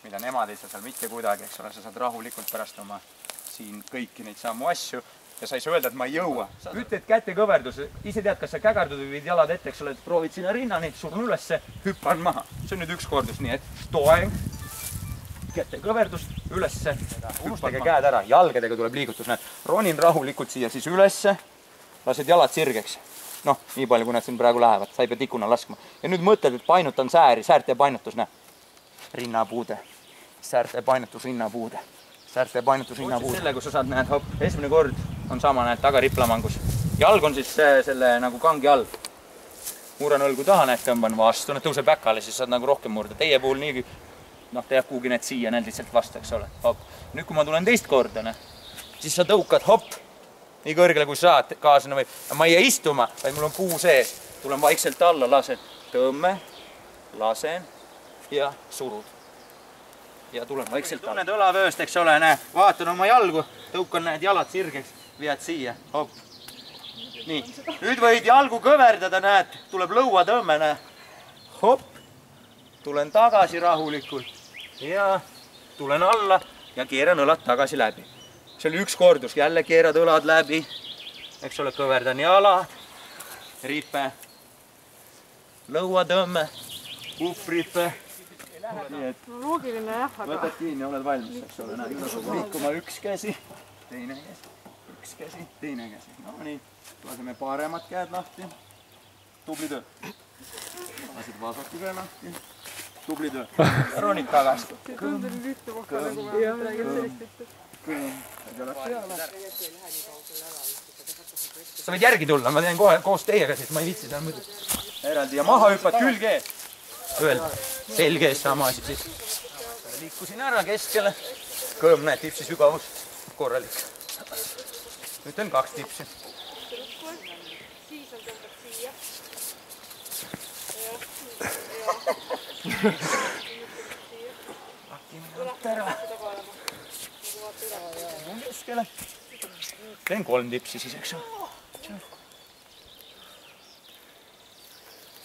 mida nemad ei saa seal mitte kuidagi, eks ole, sa saad rahulikult pärast oma siin kõiki neid samu asju ja sa ei saa öelda, et ma ei jõua. Ütled kätekõverdus, ise tead, kas sa kägardud või viid jalad ette, eks ole, proovid sinna rinnani, surun ülesse, hüppan maha. See on nüüd üks kordus, nii et toeng, kätekõverdus, ülesse, unustage käed ära, jalgadega tuleb liigutus, näed, ronin rahulikult siia siis ülesse, lased jalad sirgeks. Noh, nii palju, kui nad siin praegu lähevad, sa ei pea tikuna laskma. Ja nüüd mõtled, et painutan sääri, säärte painutus, näe. Rinnapuude, säärte painutus, rinnapuude, säärte painutus, rinnapuude. Selle, kus sa saad, näed, hopp, esimene kord on sama, näed, tagariplamangus. Jalg on siis selle nagu kangi all. Muuran õlgu taha, näed, tõmban vastu, need tõuseb äkkale, siis saad nagu rohkem murda. Teie puhul nii, noh, ta jääb kuhugi need siia, need lihtsalt vastu, eks ole. Hopp. Nüüd, kui ma tulen teist korda, siis sa tõukad, hopp. Nii kõrgele, kui saad kaasana või. Ma ei jää istuma, vaid mul on puu sees. Tulen vaikselt alla, lasen tõmme, lasen ja surud. Ja tulen vaikselt alla. Tunned õlavööst, eks ole, näe. Vaatan oma jalgu, tõukan need jalad sirgeks, vead siia. Hopp. Nii. Nüüd võid jalgu kõverdada, näed. Tuleb lõua tõmme, näe. Hopp. Tulen tagasi rahulikult. Ja tulen alla ja keeran õlad tagasi läbi. See oli üks kordus, jälle keerad õlad läbi, eks ole, kõverdan jalad, ripe, lõuatõmme, uppripe. Loogiline jah, aga... Võtad kinni, oled valmis, eks ole, näed, liikuma üks käsi, teine käsi, no nii, laseme paremad käed lahti, tubli töö. Lasid vasaku käe lahti, tubli töö. Ronid tagasi. Tundub ühte kohta, nagu ma räägin sellist ühte. Sa võid järgi tulla, ma teen kohe koos teiega, sest ma ei viitsi seal mõelda. Eraldi ja maha hüppad külge ees. Öelda, selge ees sama asi siis. Liikusin ära keskele. Kõõm, näed, tipsi sügavus. Korralik. Nüüd on 2 tipsi. Siis on tõmbad siia. Lahti minna ära. Keskele. Teen 3 tipsi siis, eks ole.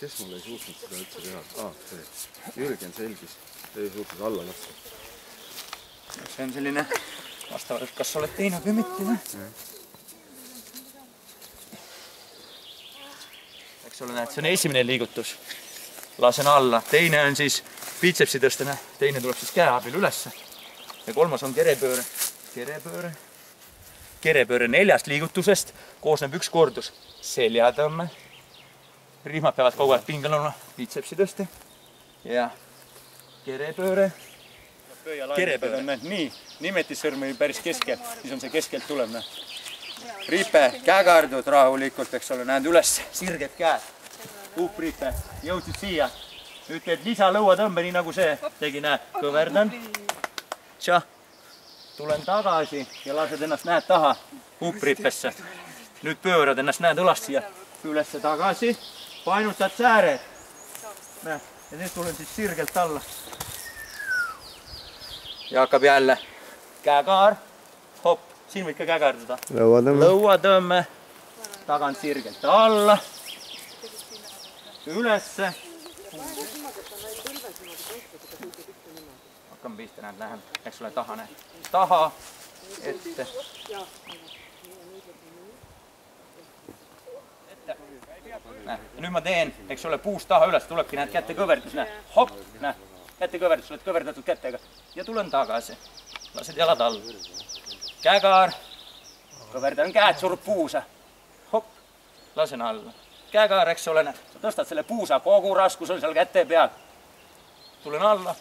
Kes mul ei suutnud seda üldse teha? Jürgen selgis, ei suutnud alla lasta. See on selline vastavalt, kas oled teinud või mitte. Eks ole, näed, see on esimene liigutus. Lasen alla. Teine on siis biitsepsi tõsta, teine tuleb siis käe abil ülesse. Ja 3. on kerepööre. Kerepööre 4 liigutusest koosneb 1 kordus. Seljatõmme. Rihmad peavad kogu aeg pingel olema. Biitsepsi tõste. Ja kerepööre. Nii, nimetissõrm päris keskel. Siis on see keskelt tuleb. Ripe, kägardud rahulikult, eks ole, näed üles. Sirged käed. Uppripe. Jõudsid siia. Nüüd teed lisalõuatõmbe, nii nagu see tegi, näed. Kõverdan. Tšah. Tulen tagasi ja lased ennast, näed, taha uppripesse. Nüüd pöörad ennast, näed, õlast siia ülesse tagasi. Painutad sääred. Ja nüüd tulen siis sirgelt alla. Ja hakkab jälle käekaar. Hopp, siin võid ka käekaardada. Lõuatõmme. Tagant sirgelt alla. Ülesse. Hakkame pihta, näed, lähen, eks ole, taha, näed. Taha, ette. Nüüd ma teen, eks ole, puust taha üles, tulebki, näed, kätekõverdus, näed. Hopp, näed, kätekõverdus, oled kõverdatud kätega. Ja tulen tagasi. Lased jalad all. Käekaar. Kõverdan käed, surub puusa. Hopp, lasen alla. Käekaar, eks ole, näed. Sa tõstad selle puusa, kogu raskus on seal käte peal. Tulen alla,